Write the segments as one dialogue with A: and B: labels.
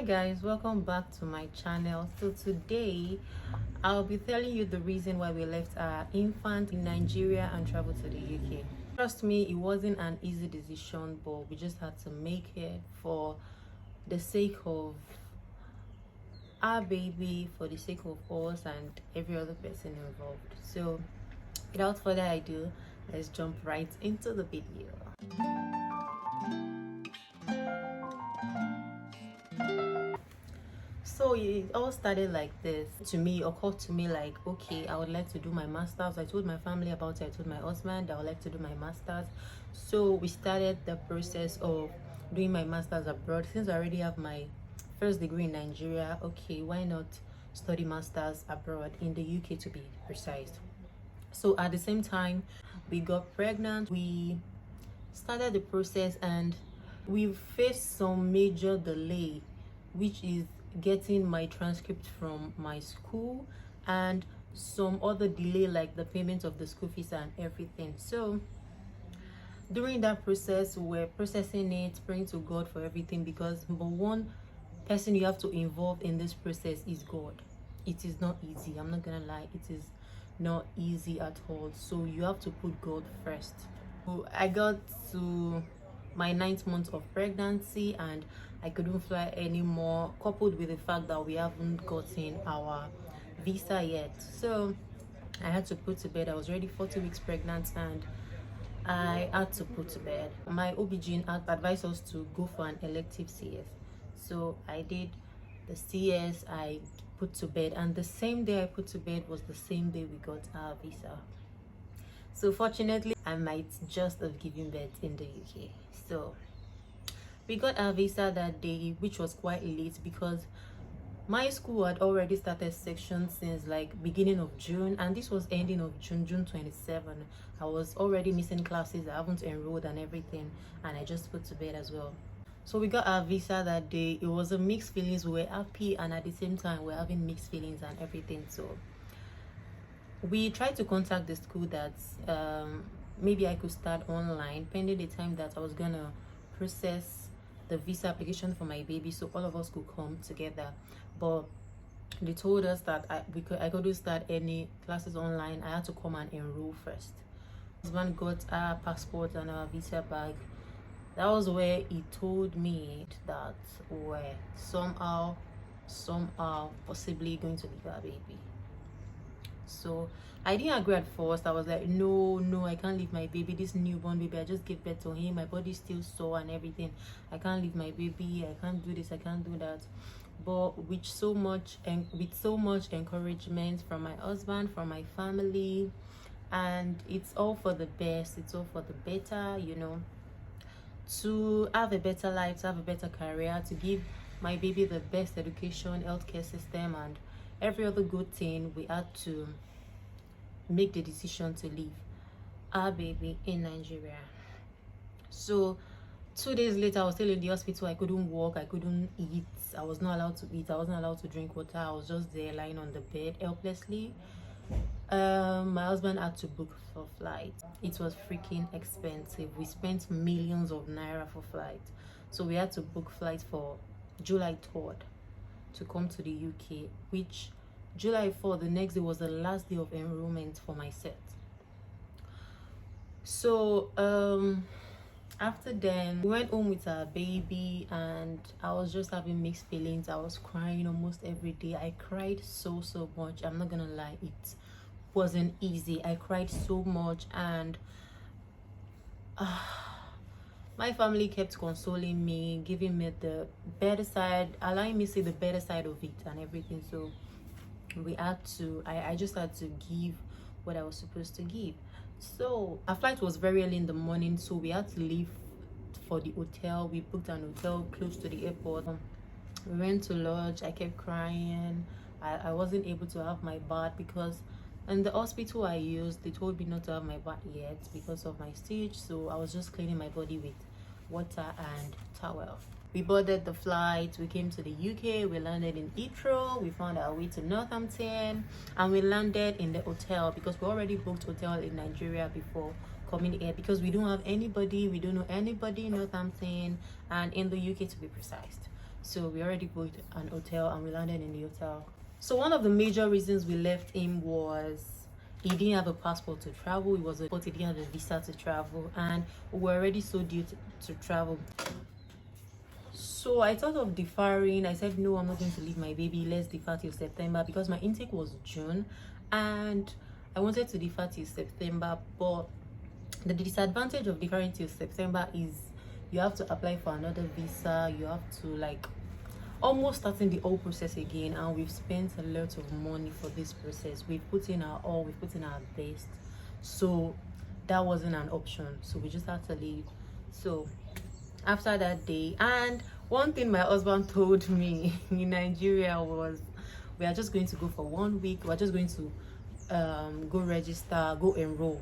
A: Hi guys, welcome back to my channel. So today I'll be telling you the reason why we left our infant in Nigeria and traveled to the UK. Trust me, it wasn't an easy decision, but we just had to make it for the sake of our baby, for the sake of us and every other person involved. So without further ado, let's jump right into the video. So it all started like this. To me, occurred to me like, okay, I would like to do my master's. I told my family about it. I told my husband I would like to do my master's. So we started the process of doing my master's abroad. Since I already have my first degree in Nigeria, okay, why not study master's abroad in the UK to be precise? So at the same time, we got pregnant. We started the process and we faced some major delay, which is getting my transcript from my school and some other delay like the payment of the school fees and everything. So during that process, we're processing it, praying to God for everything, because number one person you have to involve in this process is God. It is not easy, I'm not gonna lie, it is not easy at all. So you have to put God first. So I got to my 9th month of pregnancy and I couldn't fly anymore, coupled with the fact that we haven't gotten our visa yet. So I had to put to bed. I was already 40 weeks pregnant and I had to put to bed. My OB-GYN advised us to go for an elective CS. So I did the CS, I put to bed, and the same day I put to bed was the same day we got our visa. So fortunately, I might just have given birth in the UK. So we got our visa that day, which was quite late because my school had already started sections since like beginning of June, and this was ending of June 27. I was already missing classes, I haven't enrolled and everything, and I just put to bed as well. So we got our visa that day. It was a mixed feelings. We were happy and at the same time we're having mixed feelings and everything. So we tried to contact the school that maybe I could start online pending the time that I was gonna process the visa application for my baby, so all of us could come together. But they told us that I couldn't start any classes online. I had to come and enroll first. My husband got our passport and our visa back. That was where he told me that we're somehow possibly going to leave our baby. So I didn't agree at first. I was like, no, I can't leave my baby, this newborn baby. I just gave birth to him, my body's still sore and everything. I can't leave my baby, I can't do this, I can't do that. But with so much encouragement from my husband, from my family, and it's all for the best, it's all for the better, you know, to have a better life, to have a better career, to give my baby the best education, healthcare system, and every other good thing. We had to make the decision to leave our baby in Nigeria. So 2 days later, I was still in the hospital. I couldn't walk, I couldn't eat, I was not allowed to eat, I wasn't allowed to drink water. I was just there lying on the bed helplessly. My husband had to book for flight. It was freaking expensive. We spent millions of naira for flight, so we had to book flight for July 3rd to come to the UK, which July 4th, the next day, was the last day of enrollment for my set. So after then, we went home with our baby and I was just having mixed feelings. I was crying almost every day. I cried so much. I'm not gonna lie, it wasn't easy. I cried so much, and my family kept consoling me, giving me the better side, allowing me to see the better side of it and everything. So we had to, I just had to give what I was supposed to give. So our flight was very early in the morning, so we had to leave for the hotel. We booked an hotel close to the airport. We went to lodge. I kept crying. I wasn't able to have my bath because in the hospital I used, they told me not to have my bath yet because of my stage. So I was just cleaning my body with water and towel. We boarded the flight, we came to the UK, we landed in Heathrow, we found our way to Northampton, and we landed in the hotel because we already booked hotel in Nigeria before coming here, because we don't have anybody, we don't know anybody in Northampton and in the UK to be precise. So we already booked an hotel and we landed in the hotel. So one of the major reasons we left him was he didn't have a passport to travel. But he didn't have a visa to travel, and we were already so due to travel. So I thought of deferring. I said, no, I'm not going to leave my baby. Let's defer till September, because my intake was June and I wanted to defer till September. But the disadvantage of deferring till September is you have to apply for another visa. You have to like almost starting the whole process again, and we've spent a lot of money for this process. We've put in our all, we've put in our best. So that wasn't an option. So we just had to leave. So after that day, and one thing my husband told me in Nigeria was, we are just going to go for 1 week. We're just going to go register, go enroll.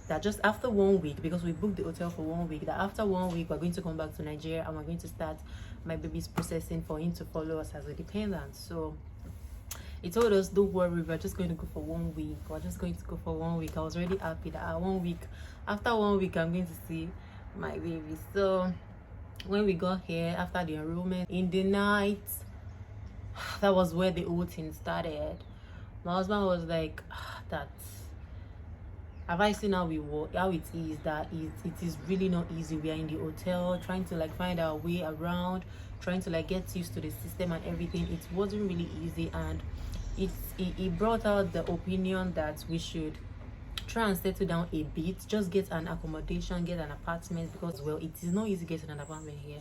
A: That just after 1 week, because we booked the hotel for 1 week, that after 1 week we're going to come back to Nigeria and we're going to start my baby's processing for him to follow us as a dependent. So he told us, don't worry, we're just going to go for 1 week. We're just going to go for 1 week. I was already happy that 1 week, after 1 week, I'm going to see my baby. So when we got here after the enrollment, in the night, that was where the whole thing started. My husband was like, that have I seen how it is, that it is really not easy. We are in the hotel trying to like find our way around, trying to like get used to the system and everything. It wasn't really easy, and it brought out the opinion that we should try and settle down a bit, just get an accommodation, get an apartment, because well, it is not easy getting an apartment here.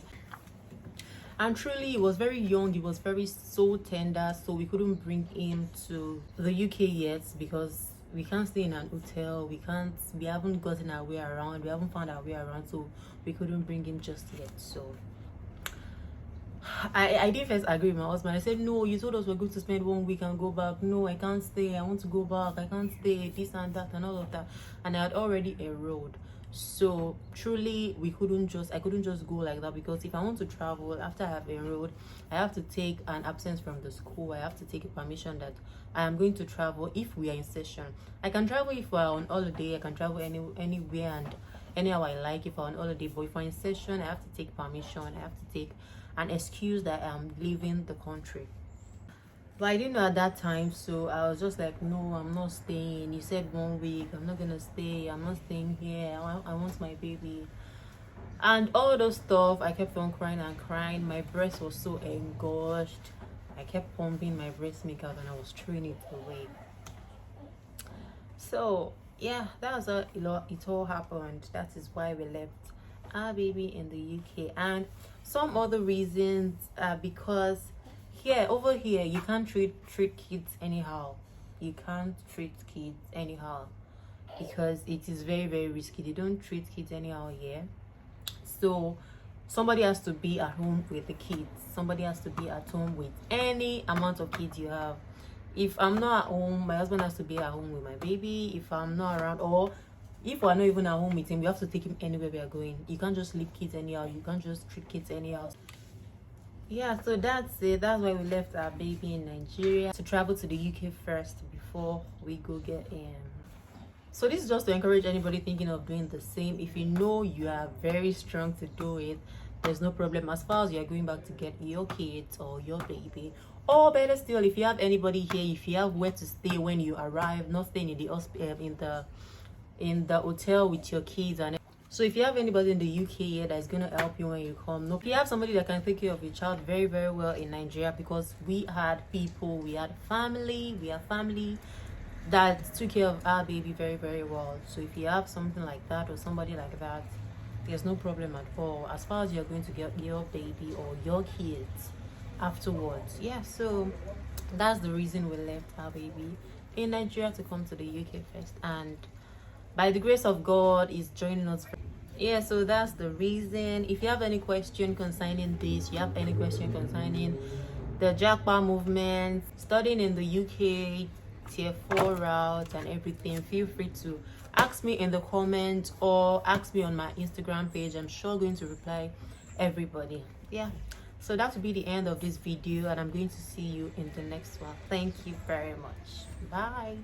A: And truly, he was very young, he was very so tender, so we couldn't bring him to the UK yet, because we can't stay in an hotel, we haven't gotten our way around, we haven't found our way around, so we couldn't bring him just yet. So I did first agree with my husband. I said, no, you told us we're going to spend 1 week and go back. No, I can't stay, I want to go back, I can't stay, this and that and all of that. And I had already enrolled. So truly I couldn't just go like that, because if I want to travel after I have enrolled, I have to take an absence from the school. I have to take a permission that I am going to travel if we are in session. I can travel if we're on holiday, I can travel anywhere and anyhow I like if we're on holiday. But if we're in session, I have to take permission, I have to take an excuse that I'm leaving the country. But I didn't know at that time, so I was just like, no, I'm not staying. You said 1 week, I'm not gonna stay, I'm not staying here, I want my baby. And all those stuff, I kept on crying and crying. My breast was so engorged. I kept pumping my breast milk out and I was throwing it away. So yeah, that was how it all happened. That is why we left our baby in the UK. And some other reasons because over here you can't treat kids anyhow. You can't treat kids anyhow, because it is very, very risky. They don't treat kids anyhow here. So somebody has to be at home with the kids. Somebody has to be at home with any amount of kids you have. If I'm not at home, my husband has to be at home with my baby. If I'm not around, or if we're not even at home with him, we have to take him anywhere we are going. You can't just leave kids anyhow. You can't just treat kids anyhow. Yeah, so that's it. That's why we left our baby in Nigeria to travel to the UK first before we go get him. So this is just to encourage anybody thinking of doing the same. If you know you are very strong to do it, there's no problem. As far as you're going back to get your kids or your baby, or better still, if you have anybody here, if you have where to stay when you arrive, not staying in the in the hotel with your kids. And so if you have anybody in the UK here that's going to help you when you come, no, if you have somebody that can take care of your child very, very well in Nigeria, because we had family that took care of our baby very, very well. So if you have something like that or somebody like that, there's no problem at all as far as you're going to get your baby or your kids afterwards. Yeah, so that's the reason we left our baby in Nigeria to come to the UK first, and by the grace of God is joining us. Yeah, so that's the reason. If you have any question concerning this, you have any question concerning the Japa movement, studying in the UK, tier 4 route and everything, feel free to ask me in the comments or ask me on my Instagram page. I'm sure going to reply everybody. Yeah, so that will be the end of this video, and I'm going to see you in the next one. Thank you very much. Bye.